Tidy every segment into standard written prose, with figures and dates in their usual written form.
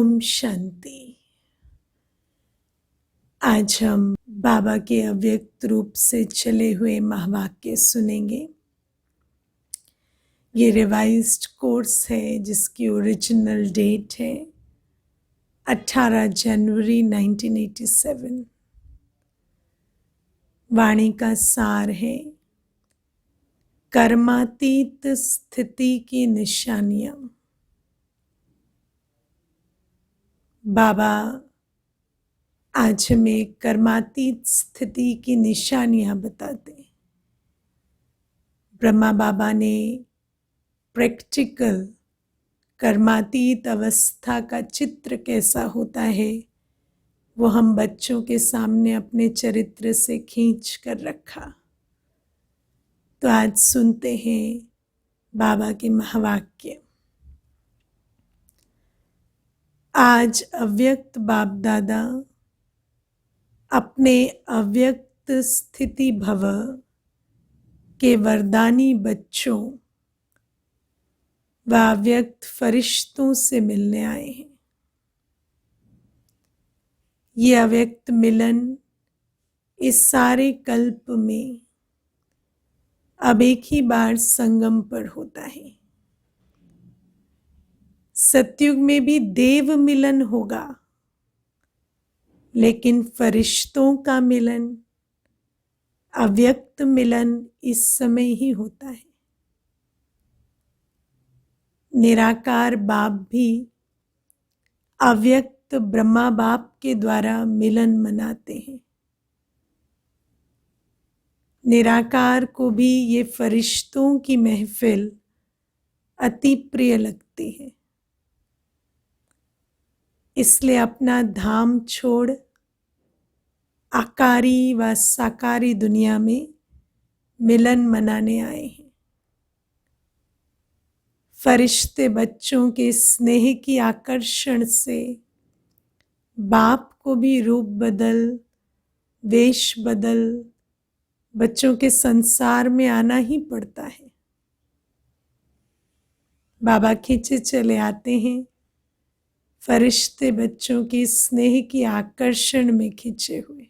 ओम शांति। आज हम बाबा के अव्यक्त रूप से चले हुए महावाक्य सुनेंगे। ये रिवाइज्ड कोर्स है जिसकी ओरिजिनल डेट है 18 जनवरी 1987। वाणी का सार है कर्मातीत स्थिति की निशानियां। बाबा आज हमें कर्मातीत स्थिति की निशानियां बताते हैं। ब्रह्मा बाबा ने प्रैक्टिकल कर्मातीत अवस्था का चित्र कैसा होता है वो हम बच्चों के सामने अपने चरित्र से खींच कर रखा। तो आज सुनते हैं बाबा के महावाक्य। आज अव्यक्त बाप दादा अपने अव्यक्त स्थिति भव के वरदानी बच्चों व अव्यक्त फरिश्तों से मिलने आए हैं। ये अव्यक्त मिलन इस सारे कल्प में अब एक ही बार संगम पर होता है। सतयुग में भी देव मिलन होगा, लेकिन फरिश्तों का मिलन, अव्यक्त मिलन इस समय ही होता है। निराकार बाप भी अव्यक्त ब्रह्मा बाप के द्वारा मिलन मनाते हैं। निराकार को भी ये फरिश्तों की महफिल अति प्रिय लगती है, इसलिए अपना धाम छोड़ आकारी व साकारी दुनिया में मिलन मनाने आए हैं। फरिश्ते बच्चों के स्नेह की आकर्षण से बाप को भी रूप बदल, वेश बदल बच्चों के संसार में आना ही पड़ता है। बाबा खींचे चले आते हैं, फरिश्ते बच्चों की स्नेह की आकर्षण में खींचे हुए।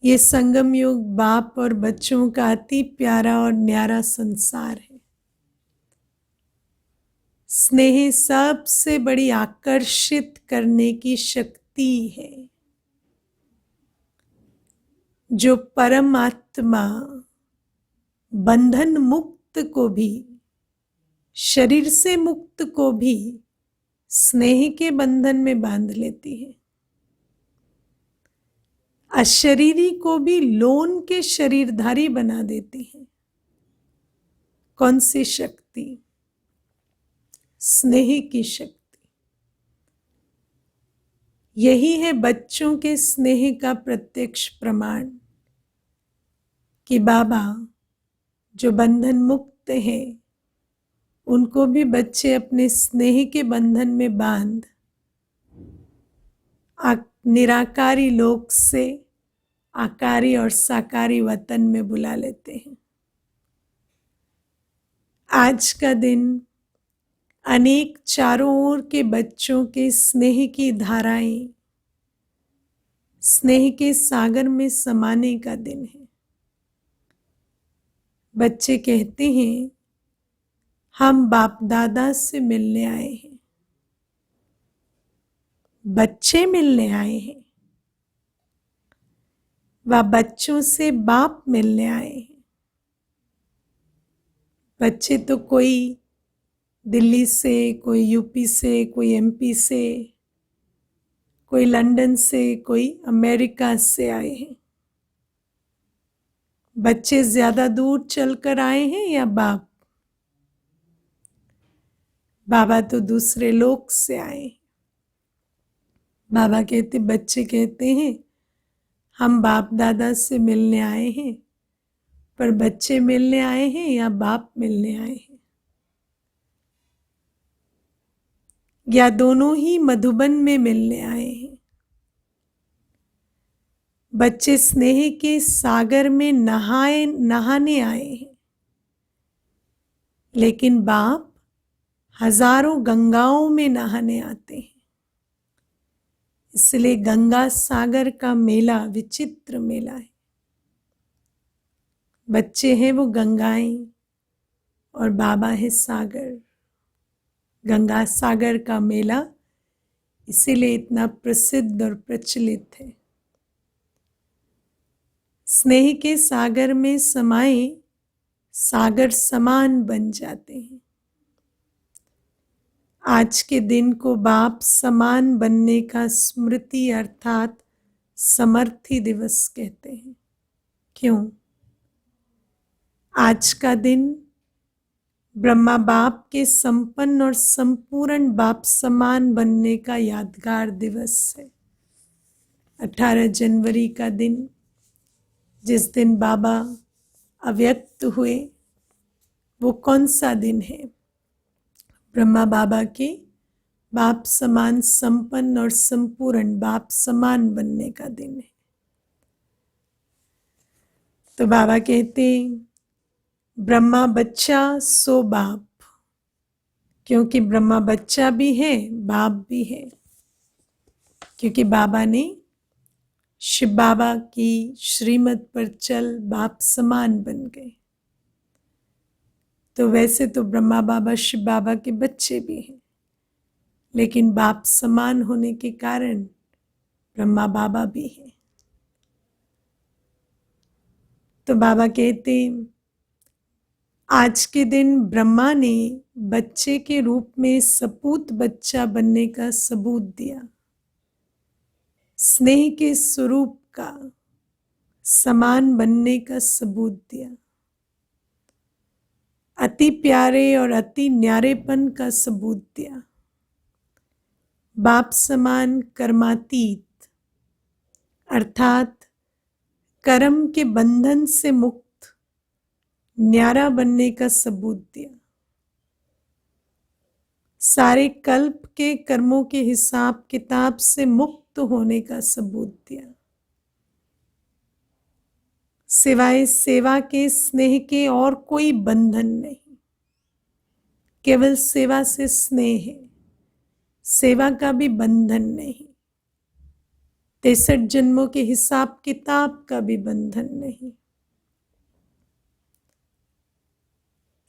ये संगम युग बाप और बच्चों का अति प्यारा और न्यारा संसार है। स्नेह सबसे बड़ी आकर्षित करने की शक्ति है। जो परमात्मा बंधन मुक्त को भी, शरीर से मुक्त को भी स्नेह के बंधन में बांध लेती है। अशरीरी को भी लोन के शरीरधारी बना देती है। कौन सी शक्ति? स्नेह की शक्ति। यही है बच्चों के स्नेह का प्रत्यक्ष प्रमाण कि बाबा जो बंधन मुक्त है उनको भी बच्चे अपने स्नेह के बंधन में बांध निराकारी लोक से आकारी और साकारी वतन में बुला लेते हैं। आज का दिन अनेक चारों ओर के बच्चों के स्नेह की धाराएं, स्नेह के सागर में समाने का दिन है। बच्चे कहते हैं हम बाप दादा से मिलने आए हैं। बच्चे मिलने आए हैं व बच्चों से बाप मिलने आए हैं। बच्चे तो कोई दिल्ली से, कोई यूपी से, कोई एमपी से, कोई लंदन से, कोई अमेरिका से आए हैं। बच्चे ज्यादा दूर चलकर आए हैं या बाप? बाबा तो दूसरे लोक से आए। बाबा कहते, बच्चे कहते हैं हम बाप दादा से मिलने आए हैं, पर बच्चे मिलने आए हैं या बाप मिलने आए हैं? या दोनों ही मधुबन में मिलने आए हैं? बच्चे स्नेह के सागर में नहाने आए हैं, लेकिन बाप हजारों गंगाओं में नहाने आते हैं। इसलिए गंगा सागर का मेला विचित्र मेला है। बच्चे हैं वो गंगाएं और बाबा है सागर। गंगा सागर का मेला इसीलिए इतना प्रसिद्ध और प्रचलित है। स्नेह के सागर में समाये सागर समान बन जाते हैं। आज के दिन को बाप समान बनने का स्मृति अर्थात समर्थी दिवस कहते हैं। क्यों? आज का दिन ब्रह्मा बाप के संपन्न और संपूर्ण बाप समान बनने का यादगार दिवस है। 18 जनवरी का दिन, जिस दिन बाबा अव्यक्त हुए, वो कौन सा दिन है? ब्रह्मा बाबा के बाप समान संपन्न और संपूर्ण बाप समान बनने का दिन है। तो बाबा कहते हैं ब्रह्मा बच्चा सो बाप, क्योंकि ब्रह्मा बच्चा भी है, बाप भी है। क्योंकि बाबा ने शिव बाबा की श्रीमत पर चल बाप समान बन गए। तो वैसे तो ब्रह्मा बाबा शिव बाबा के बच्चे भी हैं, लेकिन बाप समान होने के कारण ब्रह्मा बाबा भी हैं। तो बाबा कहते हैं आज के दिन ब्रह्मा ने बच्चे के रूप में सपूत बच्चा बनने का सबूत दिया। स्नेह के स्वरूप का समान बनने का सबूत दिया। अति प्यारे और अति न्यारेपन का सबूत दिया। बाप समान कर्मातीत अर्थात कर्म के बंधन से मुक्त न्यारा बनने का सबूत दिया। सारे कल्प के कर्मों के हिसाब किताब से मुक्त होने का सबूत दिया। सिवाय सेवा के स्नेह के और कोई बंधन नहीं, केवल सेवा से स्नेह है, सेवा का भी बंधन नहीं। 63 जन्मों के हिसाब किताब का भी बंधन नहीं।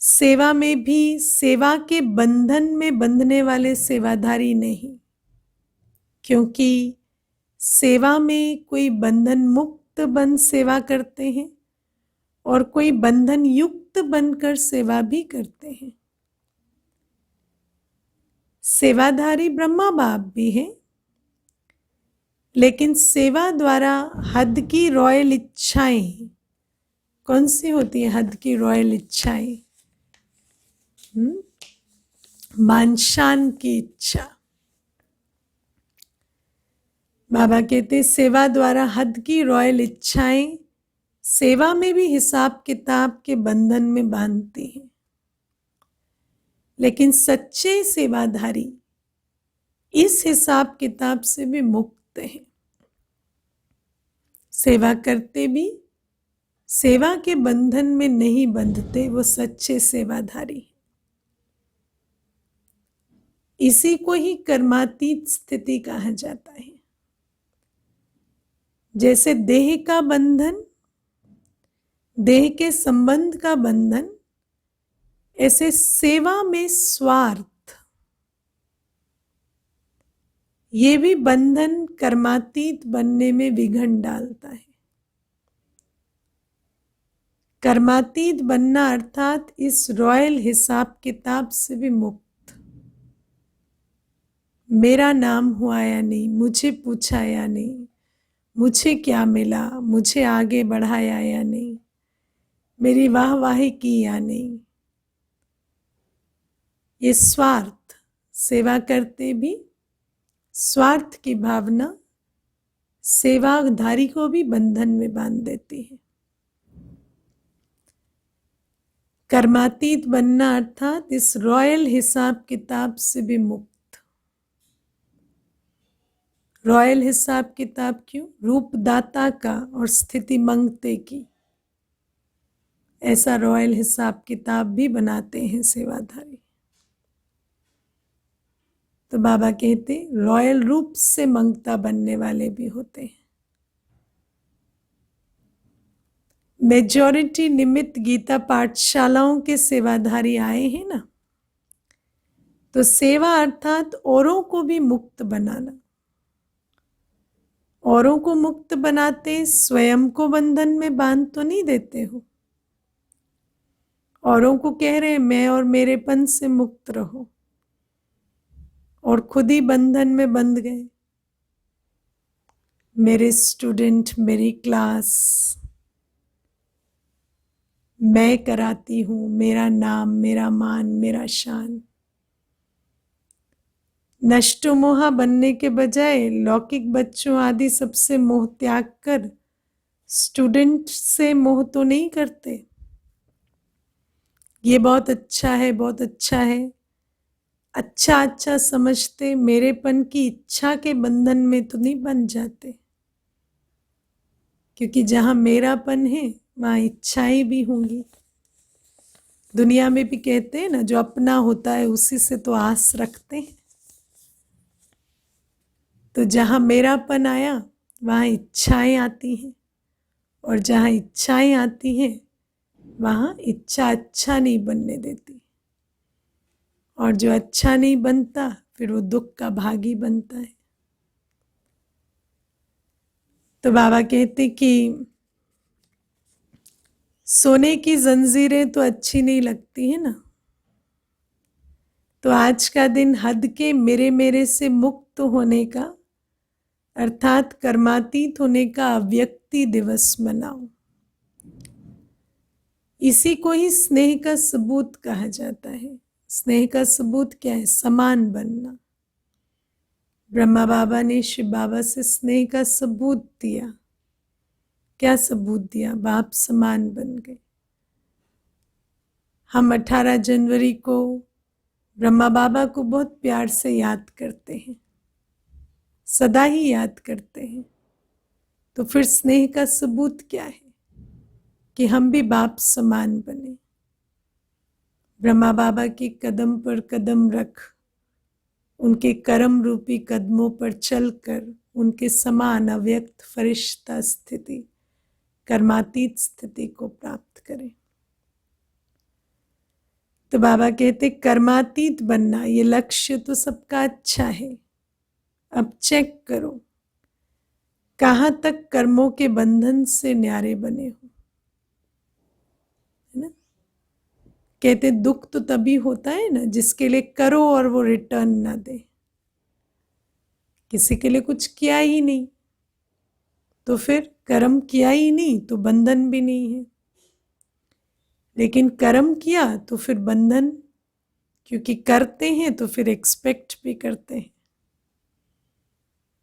सेवा में भी सेवा के बंधन में बंधने वाले सेवाधारी नहीं, क्योंकि सेवा में कोई बंधन मुक्त बन सेवा करते हैं और कोई बंधन युक्त बनकर सेवा भी करते हैं। सेवाधारी ब्रह्मा बाप भी हैं, लेकिन सेवा द्वारा हद की रॉयल इच्छाएं कौन सी होती है? हद की रॉयल इच्छाएं, मानशान की इच्छा। बाबा कहते सेवा द्वारा हद की रॉयल इच्छाएं सेवा में भी हिसाब किताब के बंधन में बांधती हैं, लेकिन सच्चे सेवाधारी इस हिसाब किताब से भी मुक्त हैं। सेवा करते भी सेवा के बंधन में नहीं बंधते, वो सच्चे सेवाधारी। इसी को ही कर्मातीत स्थिति कहा जाता है। जैसे देह का बंधन, देह के संबंध का बंधन, ऐसे सेवा में स्वार्थ, ये भी बंधन कर्मातीत बनने में विघ्न डालता है। कर्मातीत बनना अर्थात इस रॉयल हिसाब किताब से भी मुक्त। मेरा नाम हुआ या नहीं, मुझे पूछा या नहीं, मुझे क्या मिला, मुझे आगे बढ़ाया या नहीं, मेरी वाहवाही की या नहीं। ये स्वार्थ, सेवा करते भी स्वार्थ की भावना सेवाधारी को भी बंधन में बांध देती है। कर्मातीत बनना अर्थात इस रॉयल हिसाब किताब से भी मुक्त। रॉयल हिसाब किताब क्यों? रूपदाता का और स्थिति मंगते की। ऐसा रॉयल हिसाब किताब भी बनाते हैं सेवाधारी। तो बाबा कहते रॉयल रूप से मंगता बनने वाले भी होते हैं। मेजॉरिटी निमित्त गीता पाठशालाओं के सेवाधारी आए हैं ना, तो सेवा अर्थात औरों को भी मुक्त बनाना। औरों को मुक्त बनाते स्वयं को बंधन में बांध तो नहीं देते हो। औरों को कह रहे हैं मैं और मेरेपन से मुक्त रहो, और खुद ही बंधन में बंध गए। मेरे स्टूडेंट, मेरी क्लास, मैं कराती हूं, मेरा नाम, मेरा मान, मेरा शान। नष्टो मोहा बनने के बजाय लौकिक बच्चों आदि सबसे मोह त्याग कर स्टूडेंट से मोह तो नहीं करते। ये बहुत अच्छा है, बहुत अच्छा है, अच्छा अच्छा समझते मेरेपन की इच्छा के बंधन में तो नहीं बन जाते, क्योंकि जहां मेरापन है वहां इच्छाएं भी होंगी। दुनिया में भी कहते हैं ना, जो अपना होता है उसी से तो आस रखते हैं। तो जहां मेरापन आया वहां इच्छाएं आती हैं, और जहां इच्छाएं आती हैं वहां इच्छा अच्छा नहीं बनने देती, और जो अच्छा नहीं बनता फिर वो दुख का भागी बनता है। तो बाबा कहते कि सोने की जंजीरें तो अच्छी नहीं लगती है ना, तो आज का दिन हद के मेरे से मुक्त होने का अर्थात कर्मातीत होने का अव्यक्ति दिवस मनाओ। इसी को ही स्नेह का सबूत कहा जाता है। स्नेह का सबूत क्या है? समान बनना। ब्रह्मा बाबा ने शिव बाबा से स्नेह का सबूत दिया। क्या सबूत दिया? बाप समान बन गए। हम 18 जनवरी को ब्रह्मा बाबा को बहुत प्यार से याद करते हैं, सदा ही याद करते हैं। तो फिर स्नेह का सबूत क्या है? कि हम भी बाप समान बने। ब्रह्मा बाबा के कदम पर कदम रख, उनके कर्म रूपी कदमों पर चलकर उनके समान अव्यक्त फरिश्ता स्थिति, कर्मातीत स्थिति को प्राप्त करें। तो बाबा कहते कर्मातीत बनना ये लक्ष्य तो सबका अच्छा है। अब चेक करो कहां तक कर्मों के बंधन से न्यारे बने हो, है ना। कहते दुख तो तभी होता है ना जिसके लिए करो और वो रिटर्न ना दे। किसी के लिए कुछ किया ही नहीं तो फिर कर्म किया ही नहीं तो बंधन भी नहीं है, लेकिन कर्म किया तो फिर बंधन, क्योंकि करते हैं तो फिर एक्सपेक्ट भी करते हैं,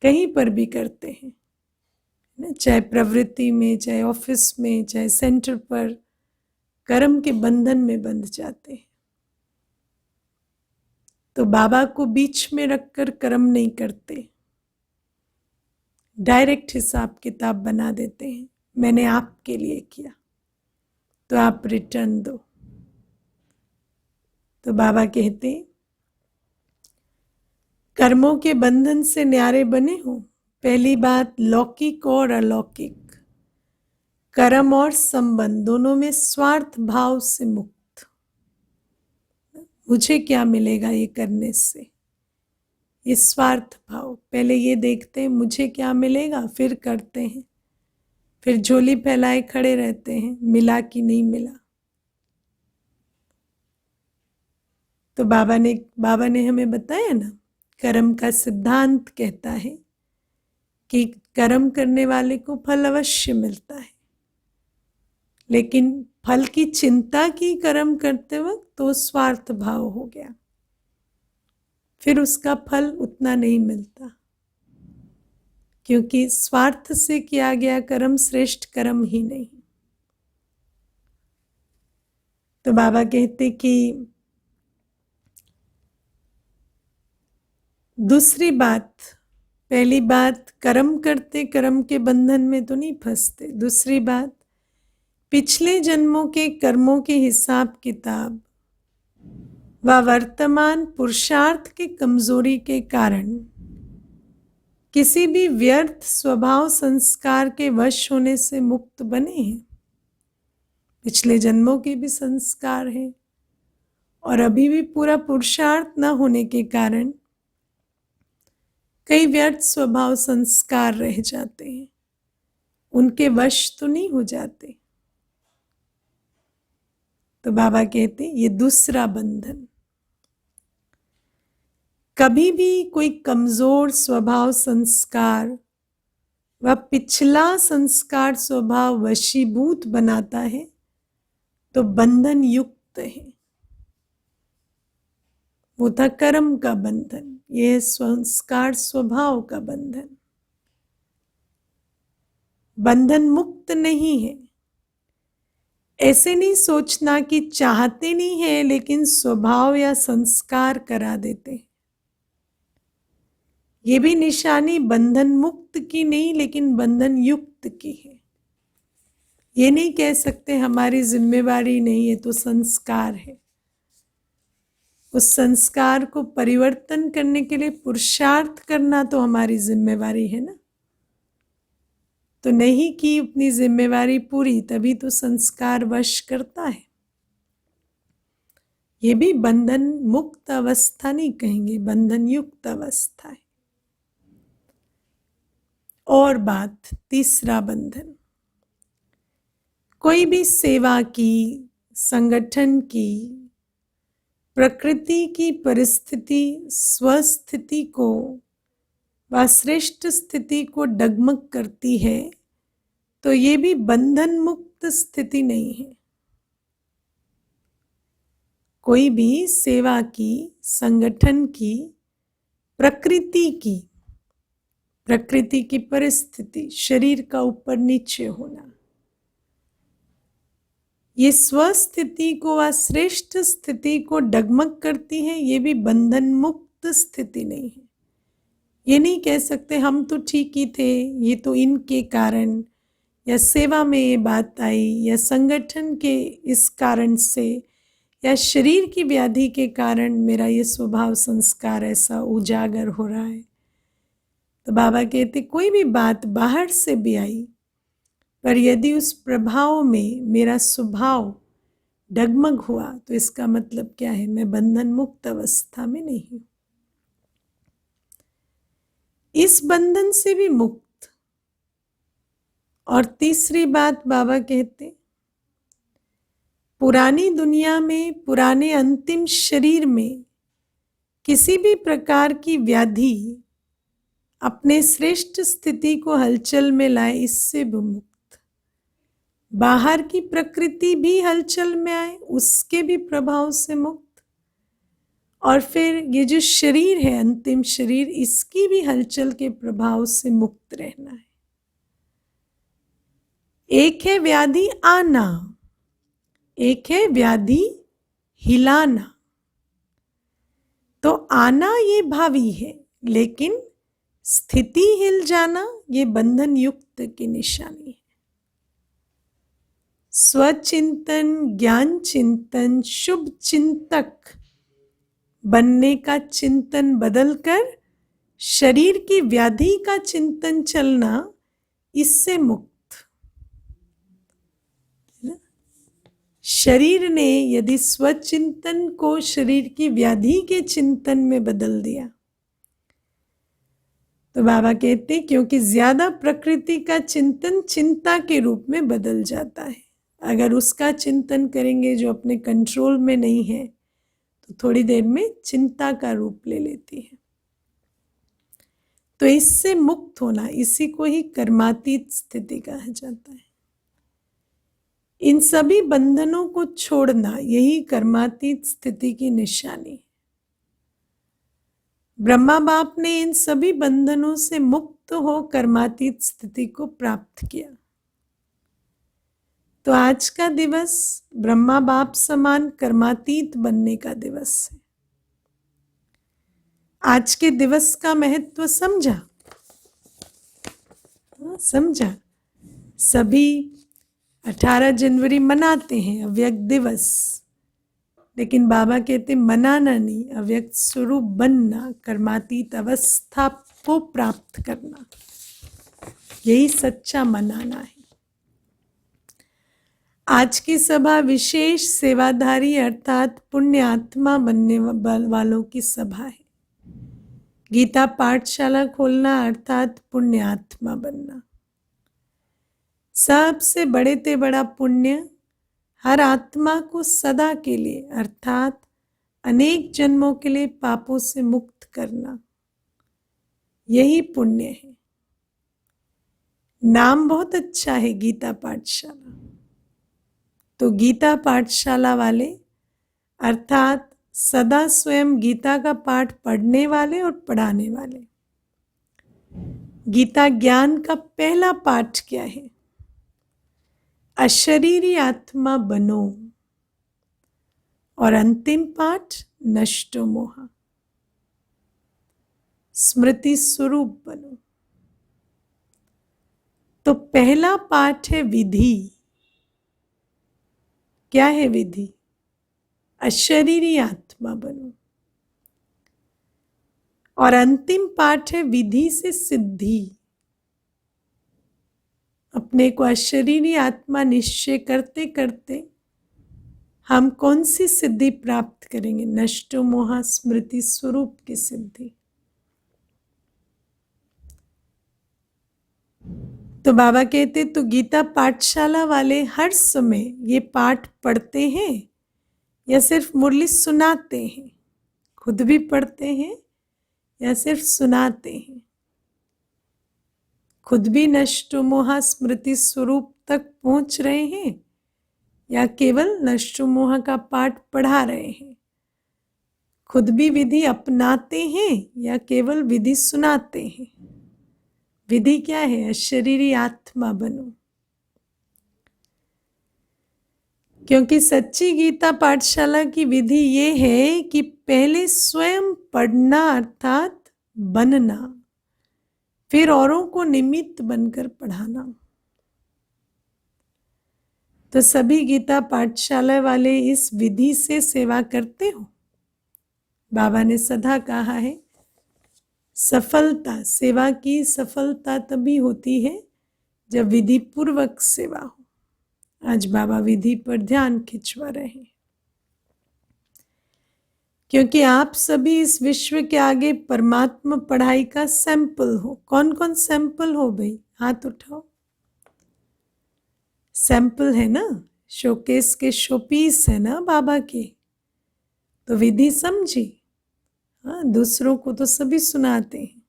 कहीं पर भी करते हैं, चाहे प्रवृत्ति में, चाहे ऑफिस में, चाहे सेंटर पर, कर्म के बंधन में बंध जाते हैं। तो बाबा को बीच में रखकर कर्म नहीं करते, डायरेक्ट हिसाब किताब बना देते हैं। मैंने आपके लिए किया तो आप रिटर्न दो। तो बाबा कहते कर्मों के बंधन से न्यारे बने हो। पहली बात, लौकिक और अलौकिक, कर्म और संबंध दोनों में स्वार्थ भाव से मुक्त। मुझे क्या मिलेगा ये करने से, ये स्वार्थ भाव। पहले ये देखते हैं मुझे क्या मिलेगा, फिर करते हैं, फिर झोली फैलाए खड़े रहते हैं, मिला कि नहीं मिला। तो बाबा ने हमें बताया ना, कर्म का सिद्धांत कहता है कि कर्म करने वाले को फल अवश्य मिलता है, लेकिन फल की चिंता की कर्म करते वक्त तो स्वार्थ भाव हो गया, फिर उसका फल उतना नहीं मिलता, क्योंकि स्वार्थ से किया गया कर्म श्रेष्ठ कर्म ही नहीं। तो बाबा कहते कि दूसरी बात, पहली बात कर्म करते कर्म के बंधन में तो नहीं फंसते। दूसरी बात, पिछले जन्मों के कर्मों के हिसाब किताब व वर्तमान पुरुषार्थ की कमजोरी के कारण किसी भी व्यर्थ स्वभाव संस्कार के वश होने से मुक्त बने हैं। पिछले जन्मों के भी संस्कार हैं और अभी भी पूरा पुरुषार्थ न होने के कारण कई व्यर्थ स्वभाव संस्कार रह जाते हैं, उनके वश तो नहीं हो जाते। तो बाबा कहते ये दूसरा बंधन। कभी भी कोई कमजोर स्वभाव संस्कार व पिछला संस्कार स्वभाव वशीभूत बनाता है तो बंधन युक्त है। वो था कर्म का बंधन, यह संस्कार स्वभाव का बंधन। बंधन मुक्त नहीं है। ऐसे नहीं सोचना कि चाहते नहीं है लेकिन स्वभाव या संस्कार करा देते हैं। ये भी निशानी बंधन मुक्त की नहीं लेकिन बंधन युक्त की है। ये नहीं कह सकते हमारी जिम्मेवारी नहीं है, तो संस्कार है। उस संस्कार को परिवर्तन करने के लिए पुरुषार्थ करना तो हमारी जिम्मेवारी है ना। तो नहीं की अपनी जिम्मेवारी पूरी, तभी तो संस्कार वश करता है। ये भी बंधन मुक्त अवस्था नहीं कहेंगे, बंधन युक्त अवस्था है। और बात, तीसरा बंधन, कोई भी सेवा की, संगठन की, प्रकृति की परिस्थिति स्वस्थिति को व श्रेष्ठ स्थिति को डगमग करती है तो ये भी बंधन मुक्त स्थिति नहीं है। कोई भी सेवा की, संगठन की, प्रकृति की परिस्थिति, शरीर का ऊपर नीचे होना, ये स्वस्थिति को व श्रेष्ठ स्थिति को डगमग करती है, ये भी बंधन मुक्त स्थिति नहीं है। ये नहीं कह सकते हम तो ठीक ही थे, ये तो इनके कारण, या सेवा में ये बात आई, या संगठन के इस कारण से, या शरीर की व्याधि के कारण मेरा ये स्वभाव संस्कार ऐसा उजागर हो रहा है। तो बाबा कहते कोई भी बात बाहर से भी आई, पर यदि उस प्रभाव में मेरा स्वभाव डगमग हुआ तो इसका मतलब क्या है, मैं बंधन मुक्त अवस्था में नहीं हूं। इस बंधन से भी मुक्त। और तीसरी बात बाबा कहते, पुरानी दुनिया में, पुराने अंतिम शरीर में किसी भी प्रकार की व्याधि अपने श्रेष्ठ स्थिति को हलचल में लाए, इससे भी मुक्त। बाहर की प्रकृति भी हलचल में आए, उसके भी प्रभाव से मुक्त। और फिर ये जो शरीर है, अंतिम शरीर, इसकी भी हलचल के प्रभाव से मुक्त रहना है। एक है व्याधि आना, एक है व्याधि हिलाना। तो आना ये भावी है, लेकिन स्थिति हिल जाना ये बंधन युक्त की निशानी है। स्वचिंतन, ज्ञान चिंतन, शुभ चिंतक बनने का चिंतन बदलकर शरीर की व्याधि का चिंतन चलना, इससे मुक्त। शरीर ने यदि स्वचिंतन को शरीर की व्याधि के चिंतन में बदल दिया तो बाबा कहते क्योंकि ज्यादा प्रकृति का चिंतन चिंता के रूप में बदल जाता है। अगर उसका चिंतन करेंगे जो अपने कंट्रोल में नहीं है तो थोड़ी देर में चिंता का रूप ले लेती है। तो इससे मुक्त होना, इसी को ही कर्मातीत स्थिति कहा जाता है। इन सभी बंधनों को छोड़ना, यही कर्मातीत स्थिति की निशानी है। ब्रह्मा बाप ने इन सभी बंधनों से मुक्त हो कर्मातीत स्थिति को प्राप्त किया। तो आज का दिवस ब्रह्मा बाप समान कर्मातीत बनने का दिवस है। आज के दिवस का महत्व समझा? समझा। सभी 18 जनवरी मनाते हैं अव्यक्त दिवस, लेकिन बाबा कहते मनाना नहीं, अव्यक्त स्वरूप बनना, कर्मातीत अवस्था को प्राप्त करना, यही सच्चा मनाना है। आज की सभा विशेष सेवाधारी अर्थात पुण्य आत्मा बनने वालों की सभा है। गीता पाठशाला खोलना अर्थात पुण्य आत्मा बनना। सबसे बड़े ते बड़ा पुण्य हर आत्मा को सदा के लिए अर्थात अनेक जन्मों के लिए पापों से मुक्त करना, यही पुण्य है। नाम बहुत अच्छा है गीता पाठशाला। तो गीता पाठशाला वाले अर्थात सदा स्वयं गीता का पाठ पढ़ने वाले और पढ़ाने वाले। गीता ज्ञान का पहला पाठ क्या है? अशरीरी आत्मा बनो, और अंतिम पाठ नष्टो मोह, स्मृति स्वरूप बनो। तो पहला पाठ है विधि। क्या है विधि? अशरीरी आत्मा बनो। और अंतिम पाठ है विधि से सिद्धि। अपने को अशरीरी आत्मा निश्चय करते करते हम कौन सी सिद्धि प्राप्त करेंगे? नष्टो मोह, स्मृति स्वरूप की सिद्धि। तो बाबा कहते तो गीता पाठशाला वाले हर समय ये पाठ पढ़ते हैं या सिर्फ मुरली सुनाते हैं? खुद भी पढ़ते हैं या सिर्फ सुनाते हैं? खुद भी नष्टो मोह स्मृति स्वरूप तक पहुंच रहे हैं या केवल नष्टो मोह का पाठ पढ़ा रहे हैं? खुद भी विधि अपनाते हैं या केवल विधि सुनाते हैं? विधि क्या है? अशरीरी आत्मा बनो। क्योंकि सच्ची गीता पाठशाला की विधि ये है कि पहले स्वयं पढ़ना अर्थात बनना, फिर औरों को निमित्त बनकर पढ़ाना। तो सभी गीता पाठशाला वाले इस विधि से सेवा करते हो। बाबा ने सदा कहा है सफलता, सेवा की सफलता तभी होती है जब विधि पूर्वक सेवा हो। आज बाबा विधि पर ध्यान खिंचवा रहे हैं, क्योंकि आप सभी इस विश्व के आगे परमात्मा पढ़ाई का सैंपल हो। कौन कौन सैंपल हो भाई? हाथ उठाओ। सैंपल है ना, शोकेस के शोपीस है ना बाबा के। तो विधि समझी? हाँ, दूसरों को तो सभी सुनाते हैं,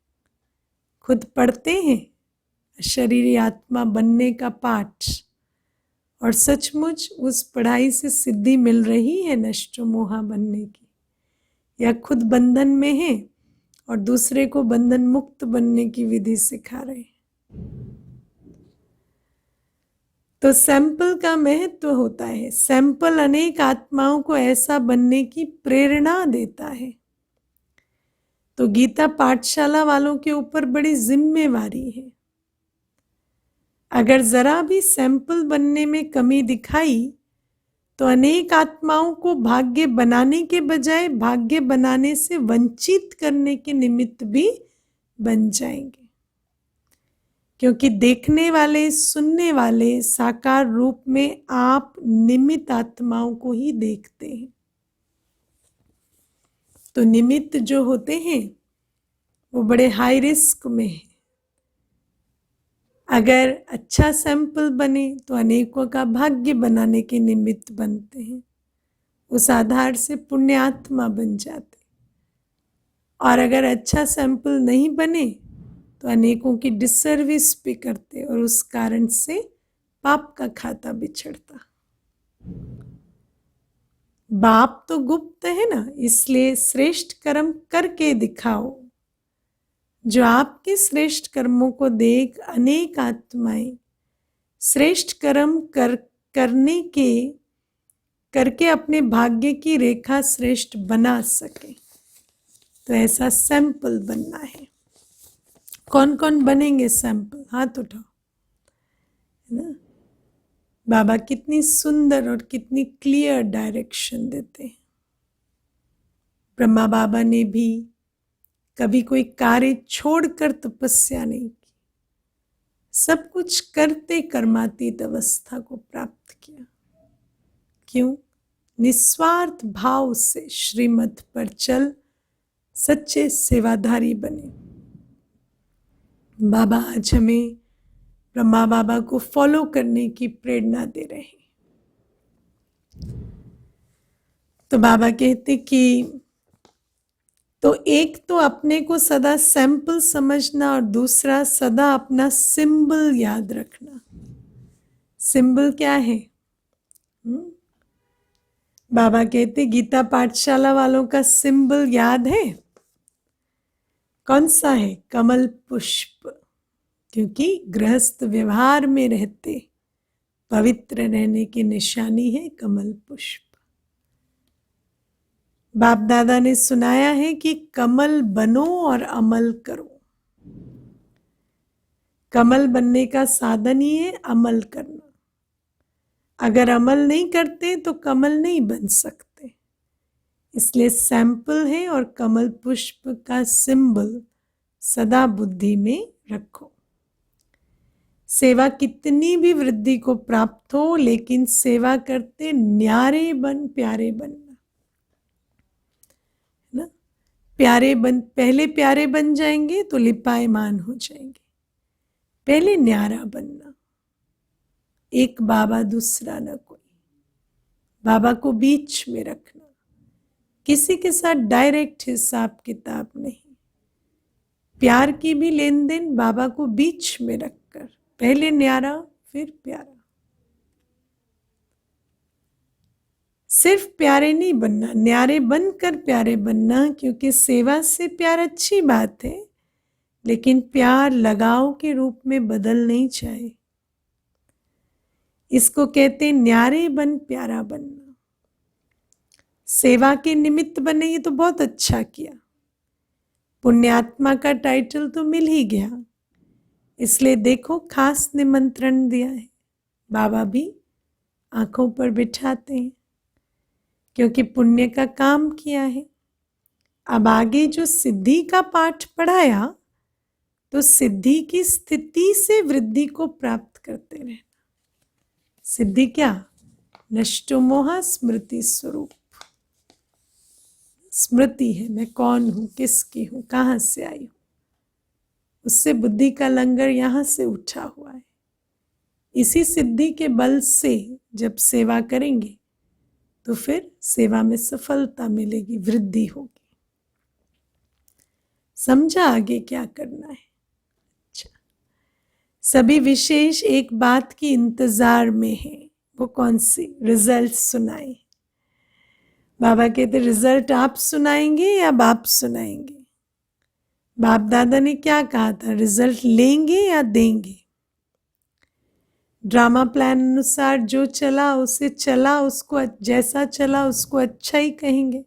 खुद पढ़ते हैं शरीरी आत्मा बनने का पाठ, और सचमुच उस पढ़ाई से सिद्धि मिल रही है नष्टो मोह बनने की, या खुद बंधन में है और दूसरे को बंधन मुक्त बनने की विधि सिखा रहे हैं। तो सैंपल का महत्व होता है। सैंपल अनेक आत्माओं को ऐसा बनने की प्रेरणा देता है। तो गीता पाठशाला वालों के ऊपर बड़ी जिम्मेवारी है। अगर जरा भी सैंपल बनने में कमी दिखाई तो अनेक आत्माओं को भाग्य बनाने के बजाय भाग्य बनाने से वंचित करने के निमित्त भी बन जाएंगे। क्योंकि देखने वाले, सुनने वाले साकार रूप में आप निमित्त आत्माओं को ही देखते हैं। तो निमित्त जो होते हैं वो बड़े हाई रिस्क में है। अगर अच्छा सैंपल बने तो अनेकों का भाग्य बनाने के निमित्त बनते हैं, उस आधार से पुण्य आत्मा बन जाते। और अगर अच्छा सैंपल नहीं बने तो अनेकों की डिसर्विस भी करते और उस कारण से पाप का खाता बिछड़ता। बाप तो गुप्त है ना, इसलिए श्रेष्ठ कर्म करके दिखाओ। जो आपके श्रेष्ठ कर्मों को देख अनेक आत्माएं श्रेष्ठ कर्म करके अपने भाग्य की रेखा श्रेष्ठ बना सके, तो ऐसा सैंपल बनना है। कौन कौन बनेंगे सैंपल? हाथ उठाओ। है ना? बाबा कितनी सुंदर और कितनी क्लियर डायरेक्शन देते हैं। ब्रह्मा बाबा ने भी कभी कोई कार्य छोड़कर तपस्या नहीं की, सब कुछ करते कर्मातीत अवस्था को प्राप्त किया। क्यों? निस्वार्थ भाव से श्रीमत पर चल सच्चे सेवाधारी बने। बाबा आज हमें ब्रह्मा बाबा को फॉलो करने की प्रेरणा दे रहे हैं। तो बाबा कहते कि तो एक तो अपने को सदा सैंपल समझना और दूसरा सदा अपना सिंबल याद रखना। सिंबल क्या है? बाबा कहते गीता पाठशाला वालों का सिंबल याद है? कौन सा है? कमल पुष्प। क्योंकि गृहस्थ व्यवहार में रहते पवित्र रहने की निशानी है कमल पुष्प। बाप दादा ने सुनाया है कि कमल बनो और अमल करो। कमल बनने का साधन ही है अमल करना। अगर अमल नहीं करते तो कमल नहीं बन सकते। इसलिए सैंपल है और कमल पुष्प का सिंबल सदा बुद्धि में रखो। सेवा कितनी भी वृद्धि को प्राप्त हो, लेकिन सेवा करते न्यारे बन प्यारे बनना, है ना? पहले प्यारे बन जाएंगे तो लिपायमान हो जाएंगे। पहले न्यारा बनना। एक बाबा दूसरा न कोई। बाबा को बीच में रखना। किसी के साथ डायरेक्ट हिसाब किताब नहीं। प्यार की भी लेन देन बाबा को बीच में रखकर, पहले न्यारा फिर प्यारा। सिर्फ प्यारे नहीं बनना, न्यारे बनकर प्यारे बनना। क्योंकि सेवा से प्यार अच्छी बात है, लेकिन प्यार लगाव के रूप में बदल नहीं चाहे। इसको कहते न्यारे बन प्यारा बनना। सेवा के निमित्त बने, ये तो बहुत अच्छा किया, पुण्यात्मा का टाइटल तो मिल ही गया। इसलिए देखो खास निमंत्रण दिया है। बाबा भी आंखों पर बिठाते हैं, क्योंकि पुण्य का काम किया है। अब आगे जो सिद्धि का पाठ पढ़ाया, तो सिद्धि की स्थिति से वृद्धि को प्राप्त करते रहना। सिद्धि क्या? नष्टो मोह स्मृति स्वरूप। स्मृति है, मैं कौन हूं, किसकी हूं, कहां से आई हूं। उससे बुद्धि का लंगर यहां से उठा हुआ है। इसी सिद्धि के बल से जब सेवा करेंगे तो फिर सेवा में सफलता मिलेगी, वृद्धि होगी। समझा आगे क्या करना है? अच्छा, सभी विशेष एक बात की इंतजार में है। वो कौन सी? रिजल्ट सुनाए। बाबा कहते रिजल्ट आप सुनाएंगे या बाप सुनाएंगे? बाप दादा ने क्या कहा था? रिजल्ट लेंगे या देंगे? ड्रामा प्लान अनुसार जो चला उसे चला, उसको जैसा चला उसको अच्छा ही कहेंगे।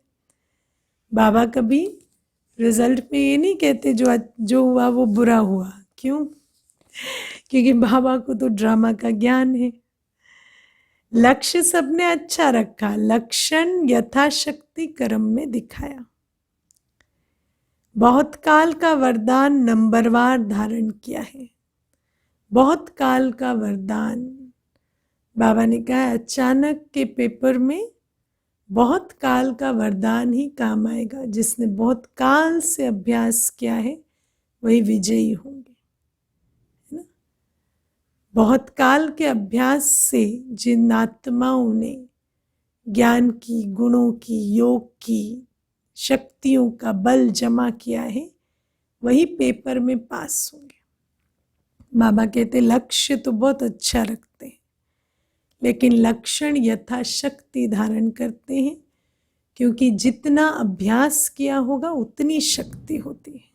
बाबा कभी रिजल्ट में ये नहीं कहते जो हुआ वो बुरा हुआ। क्यों? क्योंकि बाबा को तो ड्रामा का ज्ञान है। लक्ष्य सबने अच्छा रखा, लक्षण यथाशक्ति कर्म में दिखाया। बहुत काल का वरदान नंबरवार धारण किया है। बहुत काल का वरदान। बाबा ने कहा अचानक के पेपर में बहुत काल का वरदान ही काम आएगा। जिसने बहुत काल से अभ्यास किया है वही विजयी होंगे, है ना? बहुत काल के अभ्यास से जिन आत्माओं ने ज्ञान की, गुणों की, योग की, शक्तियों का बल जमा किया है, वही पेपर में पास होंगे। बाबा कहते लक्ष्य तो बहुत अच्छा रखते हैं, लेकिन लक्षण यथाशक्ति धारण करते हैं। क्योंकि जितना अभ्यास किया होगा उतनी शक्ति होती है।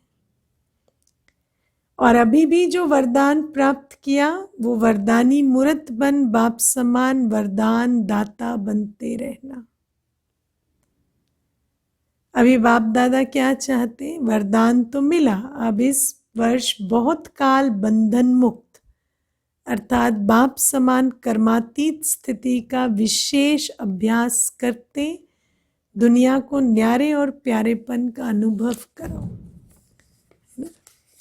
और अभी भी जो वरदान प्राप्त किया वो वरदानी मूर्त बन बाप समान वरदान दाता बनते रहना। अभी बाप दादा क्या चाहते हैं? वरदान तो मिला, अब इस वर्ष बहुत काल बंधन मुक्त अर्थात बाप समान कर्मातीत स्थिति का विशेष अभ्यास करते दुनिया को न्यारे और प्यारेपन का अनुभव करो।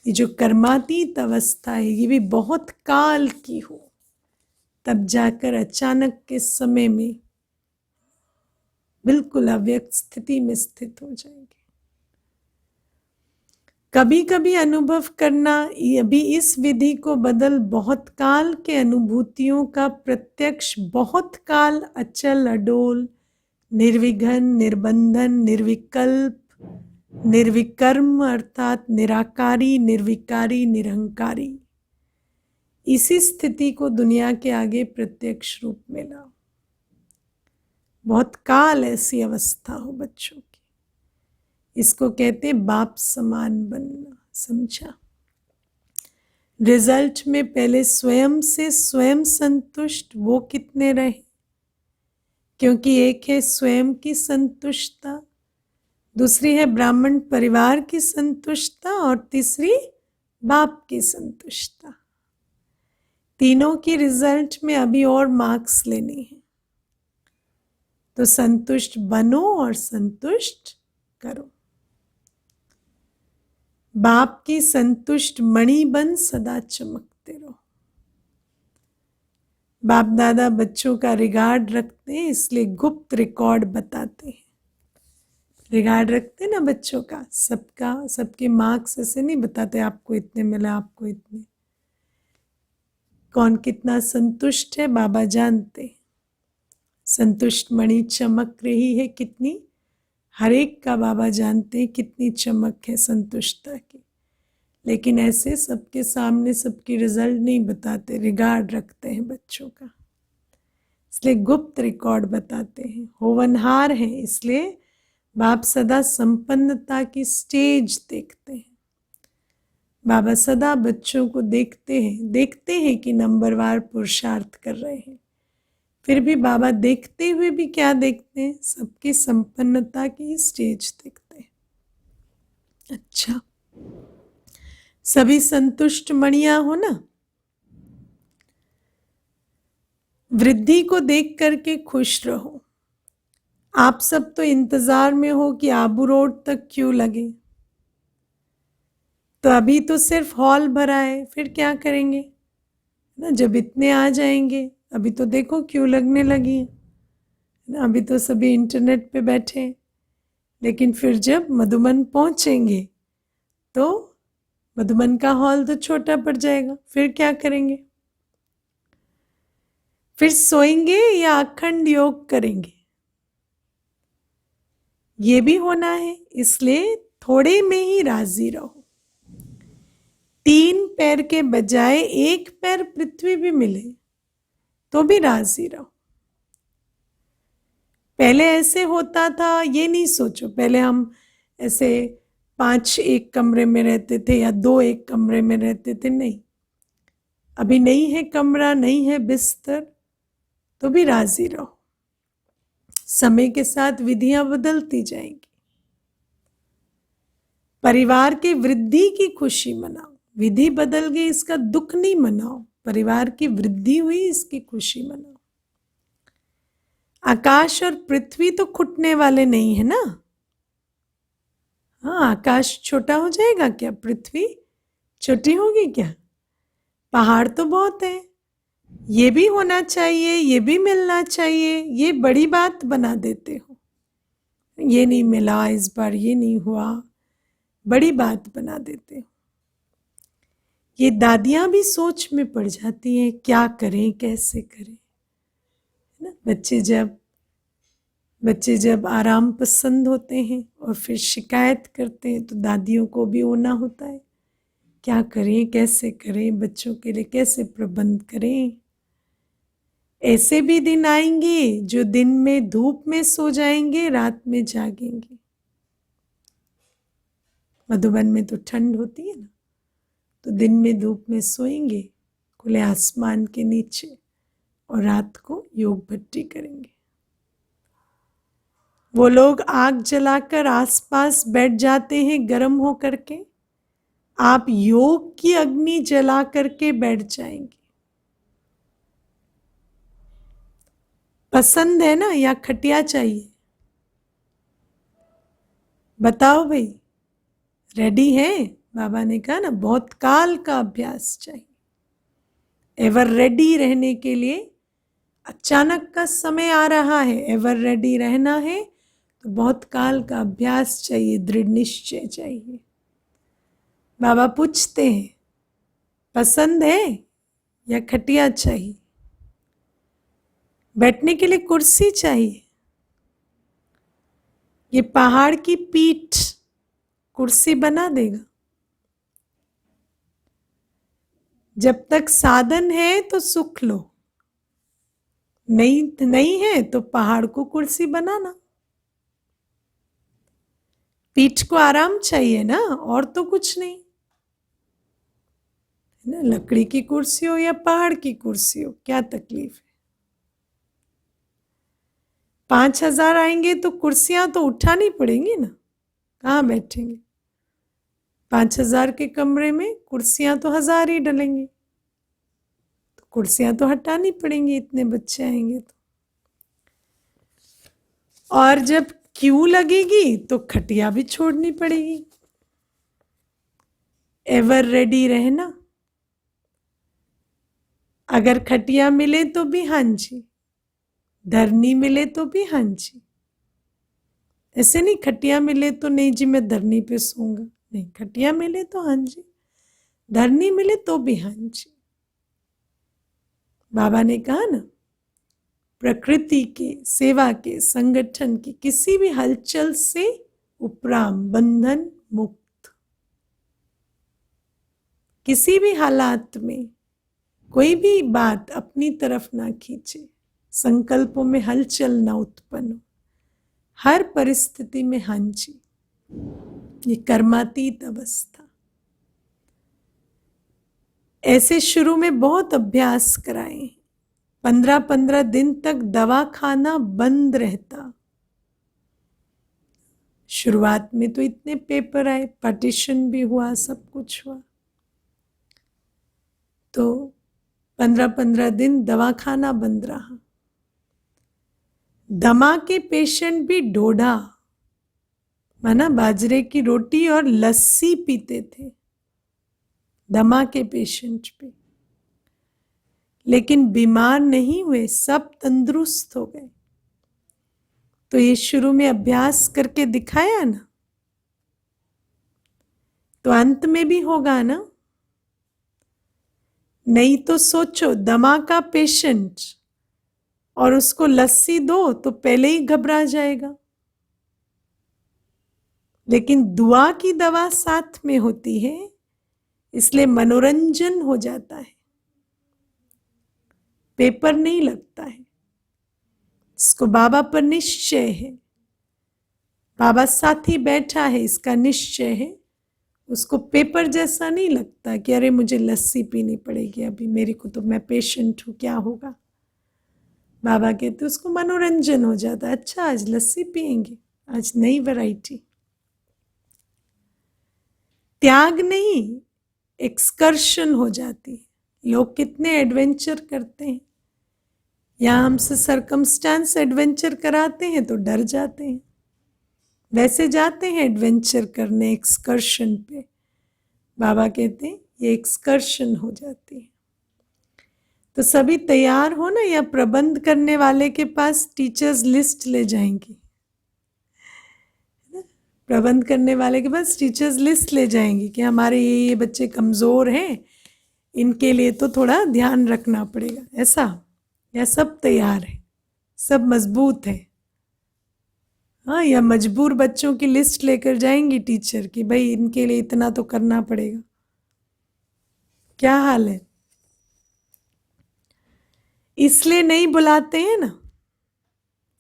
ये जो कर्मातीत अवस्था है ये भी बहुत काल की हो, तब जाकर अचानक के समय में बिल्कुल अव्यक्त स्थिति में स्थित हो जाएंगे। कभी कभी अनुभव करना, अभी इस विधि को बदल बहुत काल के अनुभूतियों का प्रत्यक्ष बहुत काल अचल अडोल निर्विघ्न निर्बंधन निर्विकल्प निर्विकर्म अर्थात निराकारी निर्विकारी निरहंकारी, इसी स्थिति को दुनिया के आगे प्रत्यक्ष रूप में लाओ। बहुत काल ऐसी अवस्था हो बच्चों की, इसको कहते हैं बाप समान बनना। समझा? रिजल्ट में पहले स्वयं से स्वयं संतुष्ट वो कितने रहे, क्योंकि एक है स्वयं की संतुष्टता, दूसरी है ब्राह्मण परिवार की संतुष्टता और तीसरी बाप की संतुष्टता। तीनों की रिजल्ट में अभी और मार्क्स लेने हैं, तो संतुष्ट बनो और संतुष्ट करो। बाप की संतुष्ट मणि बन सदा चमकते रहो। बाप दादा बच्चों का रिगार्ड रखते हैं, इसलिए गुप्त रिकॉर्ड बताते हैं। रिगार्ड रखते ना बच्चों का, सबका, सबके मार्क्स ऐसे नहीं बताते आपको इतने मिला आपको इतने, कौन कितना संतुष्ट है बाबा जानते। संतुष्ट मणि चमक रही है कितनी, हर एक का बाबा जानते हैं कितनी चमक है संतुष्टता की, लेकिन ऐसे सबके सामने सबकी रिजल्ट नहीं बताते, रिगार्ड रखते हैं बच्चों का, इसलिए गुप्त रिकॉर्ड बताते हैं। होवनहार है, इसलिए बाप सदा संपन्नता की स्टेज देखते हैं। बाबा सदा बच्चों को देखते हैं कि नंबरवार पुरुषार्थ कर रहे हैं, फिर भी बाबा देखते हुए भी क्या देखते हैं, सबकी संपन्नता की स्टेज देखते हैं। अच्छा, सभी संतुष्ट मणियां हो ना। वृद्धि को देख करके खुश रहो। आप सब तो इंतजार में हो कि आबू रोड तक क्यों लगे, तो अभी तो सिर्फ हॉल भरा है, फिर क्या करेंगे ना, जब इतने आ जाएंगे, अभी तो देखो क्यों लगने लगी है ना, अभी तो सभी इंटरनेट पे बैठे हैं, लेकिन फिर जब मधुबन पहुंचेंगे तो मधुबन का हॉल तो छोटा पड़ जाएगा, फिर क्या करेंगे, फिर सोएंगे या अखंड योग करेंगे, ये भी होना है, इसलिए थोड़े में ही राजी रहो। 3 पैर के बजाय 1 पैर पृथ्वी भी मिले तो भी राजी रहो। पहले ऐसे होता था, ये नहीं सोचो पहले हम ऐसे 5 एक कमरे में रहते थे या 2 एक कमरे में रहते थे, नहीं, अभी नहीं है कमरा, नहीं है बिस्तर, तो भी राजी रहो। समय के साथ विधियां बदलती जाएंगी। परिवार की वृद्धि की खुशी मनाओ, विधि बदल गई इसका दुख नहीं मनाओ, परिवार की वृद्धि हुई इसकी खुशी मनाओ। आकाश और पृथ्वी तो खुटने वाले नहीं है ना। हाँ, आकाश छोटा हो जाएगा क्या, पृथ्वी छोटी होगी क्या, पहाड़ तो बहुत है, ये भी होना चाहिए, ये भी मिलना चाहिए, ये बड़ी बात बना देते हो, ये नहीं मिला इस बार, ये नहीं हुआ, बड़ी बात बना देते हो। ये दादियां भी सोच में पड़ जाती हैं, क्या करें कैसे करें ना। बच्चे जब आराम पसंद होते हैं और फिर शिकायत करते हैं तो दादियों को भी होना होता है, क्या करें कैसे करें, बच्चों के लिए कैसे प्रबंध करें। ऐसे भी दिन आएंगे जो दिन में धूप में सो जाएंगे, रात में जागेंगे। मधुबन में तो ठंड होती है ना, तो दिन में धूप में सोएंगे खुले आसमान के नीचे और रात को योग भट्टी करेंगे। वो लोग आग जलाकर आसपास बैठ जाते हैं गर्म हो करके, आप योग की अग्नि जला करके बैठ जाएंगे। पसंद है ना, या खटिया चाहिए, बताओ भाई, रेडी है? बाबा ने कहा ना, बहुत काल का अभ्यास चाहिए। एवर रेडी रहने के लिए अचानक का समय आ रहा है, एवर रेडी रहना है तो बहुत काल का अभ्यास चाहिए, दृढ़ निश्चय चाहिए। बाबा पूछते हैं, पसंद है या खटिया चाहिए? बैठने के लिए कुर्सी चाहिए? ये पहाड़ की पीठ कुर्सी बना देगा? जब तक साधन है तो सुख लो, नहीं है तो पहाड़ को कुर्सी बनाना। पीठ को आराम चाहिए ना, और तो कुछ नहीं है ना। लकड़ी की कुर्सी हो या पहाड़ की कुर्सी हो, क्या तकलीफ है? 5,000 आएंगे तो कुर्सियां तो उठानी पड़ेंगी ना, कहाँ बैठेंगे? 5,000 के कमरे में कुर्सियां तो 1,000 ही डलेंगी, तो कुर्सियां तो हटानी पड़ेंगी, इतने बच्चे आएंगे तो। और जब क्यू लगेगी तो खटिया भी छोड़नी पड़ेगी। एवर रेडी रहना। अगर खटिया मिले तो भी हाँ जी, धरनी मिले तो भी हाँ जी। ऐसे नहीं खटिया मिले तो नहीं जी मैं धरनी पे सोऊंगा, नहीं, खटिया मिले तो हाँ जी, धरनी मिले तो भी हाँ जी। बाबा ने कहा ना, प्रकृति के, सेवा के, संगठन की किसी भी हलचल से उपराम, बंधन मुक्त। किसी भी हालात में कोई भी बात अपनी तरफ ना खींचे, संकल्पों में हलचल ना उत्पन्न हो, हर परिस्थिति में हाँ जी। ये कर्मातीत अवस्था। ऐसे शुरू में बहुत अभ्यास कराए, 15-15 दिन तक दवा खाना बंद रहता। शुरुआत में तो इतने पेपर आए, पार्टीशन भी हुआ, सब कुछ हुआ, तो 15-15 दिन दवा खाना बंद रहा। दमा के पेशेंट भी डोडा, माना बाजरे की रोटी और लस्सी पीते थे, दमा के पेशेंट भी, लेकिन बीमार नहीं हुए, सब तंदुरुस्त हो गए। तो ये शुरू में अभ्यास करके दिखाया ना, तो अंत में भी होगा ना। नहीं तो सोचो, दमा का पेशेंट और उसको लस्सी दो तो पहले ही घबरा जाएगा, लेकिन दुआ की दवा साथ में होती है, इसलिए मनोरंजन हो जाता है, पेपर नहीं लगता है। इसको बाबा पर निश्चय है, बाबा साथ ही बैठा है, इसका निश्चय है, उसको पेपर जैसा नहीं लगता कि अरे मुझे लस्सी पीनी पड़ेगी अभी, मेरे को तो, मैं पेशेंट हूं, क्या होगा। बाबा कहते उसको मनोरंजन हो जाता है, अच्छा आज लस्सी पिएंगे, आज नई वैरायटी। त्याग नहीं, एक्सकर्शन हो जाती है। लोग कितने एडवेंचर करते हैं, यहां हमसे सरकमस्टेंस एडवेंचर कराते हैं तो डर जाते हैं, वैसे जाते हैं एडवेंचर करने, एक्सकर्शन पे। बाबा कहते हैं ये एक्सकर्शन हो जाती है। तो सभी तैयार हो ना, या प्रबंध करने वाले के पास टीचर्स लिस्ट ले जाएंगी, प्रबंध करने वाले के पास टीचर्स लिस्ट ले जाएंगी कि हमारे ये बच्चे कमज़ोर हैं, इनके लिए तो थोड़ा ध्यान रखना पड़ेगा, ऐसा। या सब तैयार है, सब मजबूत है, हाँ, या मजबूर बच्चों की लिस्ट लेकर जाएंगी टीचर कि भाई इनके लिए इतना तो करना पड़ेगा। क्या हाल है? इसलिए नहीं बुलाते हैं ना,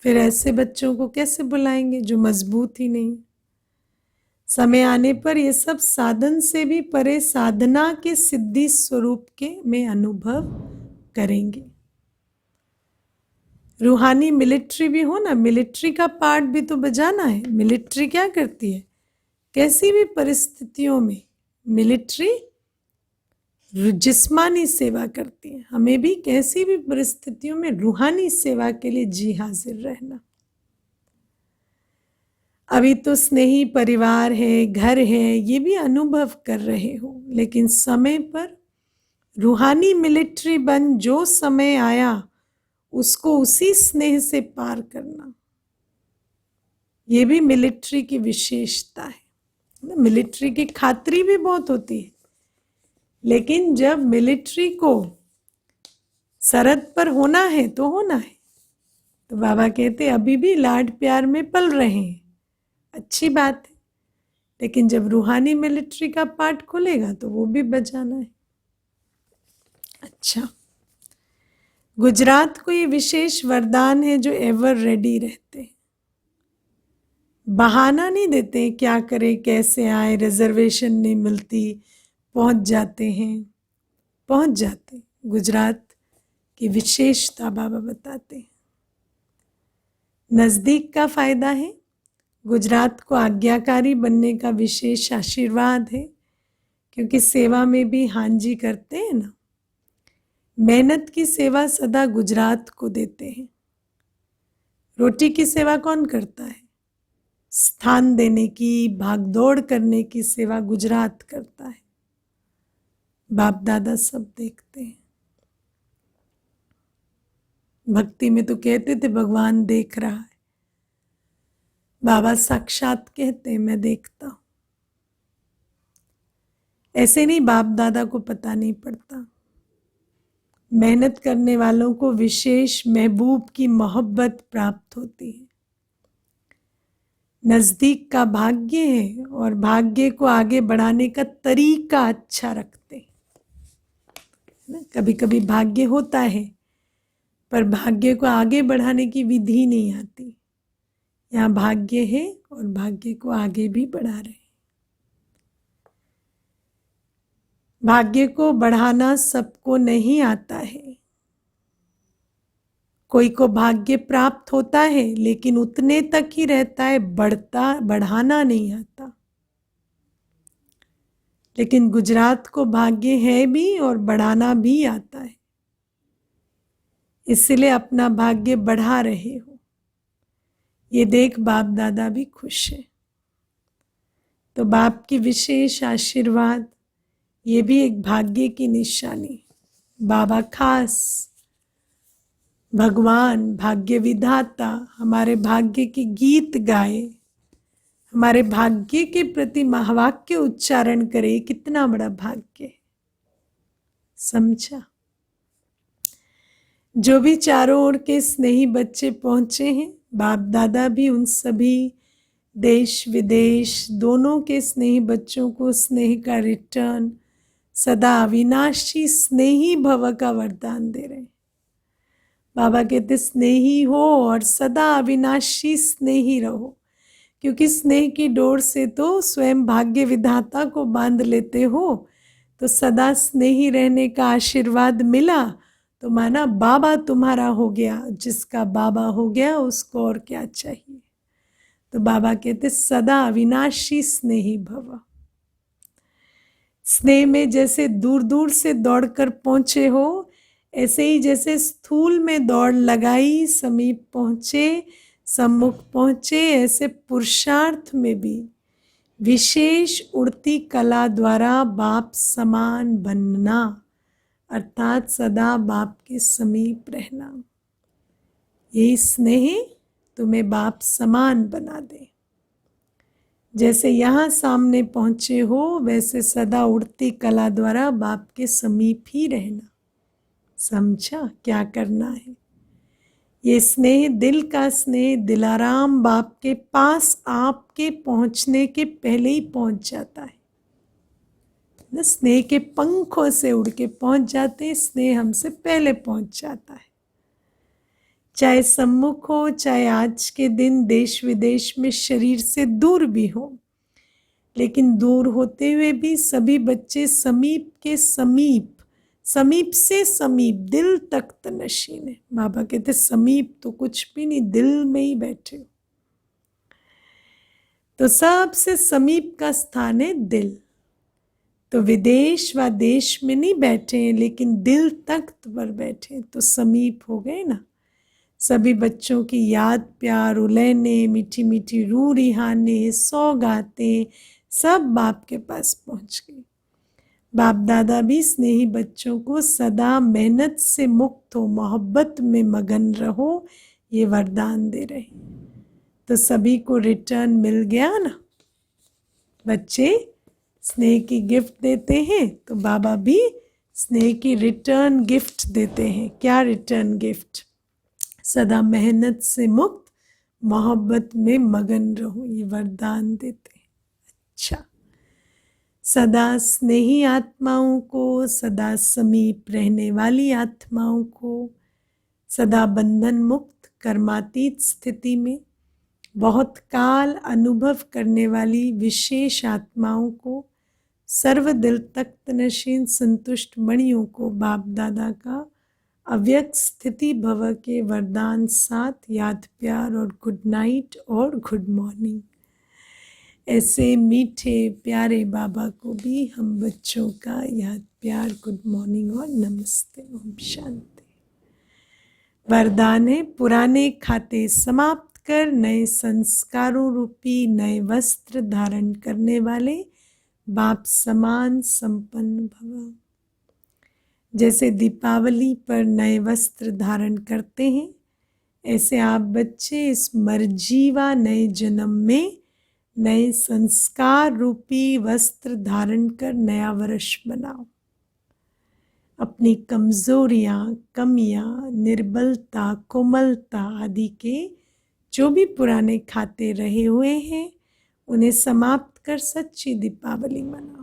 फिर ऐसे बच्चों को कैसे बुलाएंगे जो मजबूत ही नहीं। समय आने पर ये सब साधन से भी परे साधना के सिद्धि स्वरूप के में अनुभव करेंगे। रूहानी मिलिट्री भी हो ना, मिलिट्री का पार्ट भी तो बजाना है। मिलिट्री क्या करती है, कैसी भी परिस्थितियों में मिलिट्री जिस्मानी सेवा करती है, हमें भी कैसी भी परिस्थितियों में रूहानी सेवा के लिए जी हाजिर रहना। अभी तो स्नेही परिवार है, घर है, ये भी अनुभव कर रहे हो, लेकिन समय पर रूहानी मिलिट्री बन जो समय आया उसको उसी स्नेह से पार करना, ये भी मिलिट्री की विशेषता है। मिलिट्री की खातरी भी बहुत होती है, लेकिन जब मिलिट्री को सरहद पर होना है तो होना है। तो बाबा कहते अभी भी लाड प्यार में पल रहे हैं, अच्छी बात है, लेकिन जब रूहानी मिलिट्री का पार्ट खुलेगा तो वो भी बजाना है। अच्छा, गुजरात को ये विशेष वरदान है जो एवर रेडी रहते हैं, बहाना नहीं देते क्या करें कैसे आए, रिजर्वेशन नहीं मिलती, पहुंच जाते हैं, पहुंच जाते। गुजरात की विशेषता बाबा बताते हैं। नज़दीक का फायदा है, गुजरात को आज्ञाकारी बनने का विशेष आशीर्वाद है, क्योंकि सेवा में भी हाँ जी करते हैं ना। मेहनत की सेवा सदा गुजरात को देते हैं। रोटी की सेवा कौन करता है? स्थान देने की, भागदौड़ करने की सेवा गुजरात करता है। बाप दादा सब देखते हैं। भक्ति में तो कहते थे भगवान देख रहा है, बाबा साक्षात कहते हैं मैं देखता हूं। ऐसे नहीं बाप दादा को पता नहीं पड़ता, मेहनत करने वालों को विशेष महबूब की मोहब्बत प्राप्त होती है। नजदीक का भाग्य है और भाग्य को आगे बढ़ाने का तरीका अच्छा रखते हैं। कभी कभी भाग्य होता है पर भाग्य को आगे बढ़ाने की विधि नहीं आती। यहाँ भाग्य है और भाग्य को आगे भी बढ़ा रहे हैं। भाग्य को बढ़ाना सबको नहीं आता है, कोई को भाग्य प्राप्त होता है लेकिन उतने तक ही रहता है, बढ़ाना नहीं आता। लेकिन गुजरात को भाग्य है भी और बढ़ाना भी आता है, इसलिए अपना भाग्य बढ़ा रहे हो। ये देख बाप दादा भी खुश है। तो बाप की विशेष आशीर्वाद, ये भी एक भाग्य की निशानी। बाबा खास भगवान भाग्य विधाता हमारे भाग्य के गीत गाए, हमारे भाग्य के प्रति महावाक्य उच्चारण करे, कितना बड़ा भाग्य है। समझा? जो भी चारों ओर के स्नेही बच्चे पहुंचे हैं, बाप दादा भी उन सभी देश विदेश दोनों के स्नेही बच्चों को स्नेह का रिटर्न, सदा अविनाशी स्नेही भव का वरदान दे रहे हैं। बाबा कहते स्नेही हो और सदा अविनाशी स्नेही रहो, क्योंकि स्नेह की डोर से तो स्वयं भाग्य विधाता को बांध लेते हो। तो सदा स्नेही रहने का आशीर्वाद मिला तो माना बाबा तुम्हारा हो गया, जिसका बाबा हो गया उसको और क्या चाहिए। तो बाबा कहते सदा अविनाशी स्नेही भव। स्नेह में जैसे दूर दूर से दौड़कर पहुंचे हो, ऐसे ही जैसे स्थूल में दौड़ लगाई समीप पहुंचे, सम्मुख पहुंचे, ऐसे पुरुषार्थ में भी विशेष उड़ती कला द्वारा बाप समान बनना, अर्थात सदा बाप के समीप रहना। यही स्नेह तुम्हें बाप समान बना दे। जैसे यहाँ सामने पहुंचे हो, वैसे सदा उड़ती कला द्वारा बाप के समीप ही रहना। समझा क्या करना है? ये स्नेह, दिल का स्नेह, दिलाराम बाप के पास आपके पहुंचने के पहले ही पहुंच जाता है ना। स्नेह के पंखों से उड़ के पहुंच जाते हैं, स्नेह हमसे पहले पहुंच जाता है। चाहे सम्मुख हो, चाहे आज के दिन देश विदेश में शरीर से दूर भी हो, लेकिन दूर होते हुए भी सभी बच्चे समीप के समीप, समीप से समीप, दिल तक तनशीन है। बाबा कहते समीप तो कुछ भी नहीं, दिल में ही बैठे हो। तो सबसे समीप का स्थान है दिल। तो विदेश व देश में नहीं बैठे हैं, लेकिन दिल तख्त पर बैठे, तो समीप हो गए ना। सभी बच्चों की याद, प्यार, उलैने, मीठी मीठी रूह रिहाने, सौगातें सब बाप के पास पहुंच गई। बाप दादा भी स्नेही बच्चों को सदा मेहनत से मुक्त हो, मोहब्बत में मगन रहो, ये वरदान दे रहे। तो सभी को रिटर्न मिल गया ना। बच्चे स्नेह की गिफ्ट देते हैं तो बाबा भी स्नेह की रिटर्न गिफ्ट देते हैं। क्या रिटर्न गिफ्ट? सदा मेहनत से मुक्त, मोहब्बत में मगन रहो, ये वरदान देते हैं। अच्छा, सदा स्नेही आत्माओं को, सदा समीप रहने वाली आत्माओं को, सदा बंधन मुक्त कर्मातीत स्थिति में बहुत काल अनुभव करने वाली विशेष आत्माओं को, सर्व दिल तख्त नशीन संतुष्ट मणियों को बाप दादा का अव्यक्त स्थिति भव के वरदान साथ याद, प्यार और गुड नाइट और गुड मॉर्निंग। ऐसे मीठे प्यारे बाबा को भी हम बच्चों का याद, प्यार, गुड मॉर्निंग और नमस्ते। ओम शांति। वरदान है, पुराने खाते समाप्त कर नए संस्कारों रूपी नए वस्त्र धारण करने वाले बाप समान संपन्न भव। जैसे दीपावली पर नए वस्त्र धारण करते हैं, ऐसे आप बच्चे इस मर्जीवा नए जन्म में नए संस्कार रूपी वस्त्र धारण कर नया वर्ष बनाओ। अपनी कमजोरियां, कमियां, निर्बलता, कोमलता आदि के जो भी पुराने खाते रहे हुए हैं, उन्हें समाप्त कर सच्ची दीपावली मनाओ।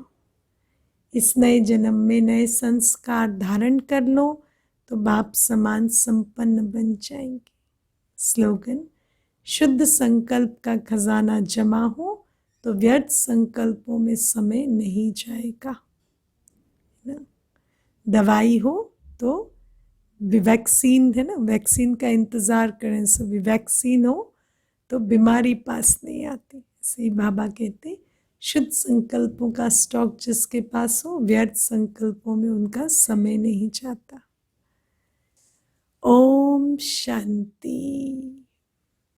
इस नए जन्म में नए संस्कार धारण कर लो तो बाप समान संपन्न बन जाएंगे। स्लोगन, शुद्ध संकल्प का खजाना जमा हो तो व्यर्थ संकल्पों में समय नहीं जाएगा। दवाई हो तो वैक्सीन है ना, वैक्सीन का इंतजार करें, सो वैक्सीन हो तो बीमारी पास नहीं आती। सही बाबा कहते, शुद्ध संकल्पों का स्टॉक जिसके पास हो, व्यर्थ संकल्पों में उनका समय नहीं जाता। ओम शांति।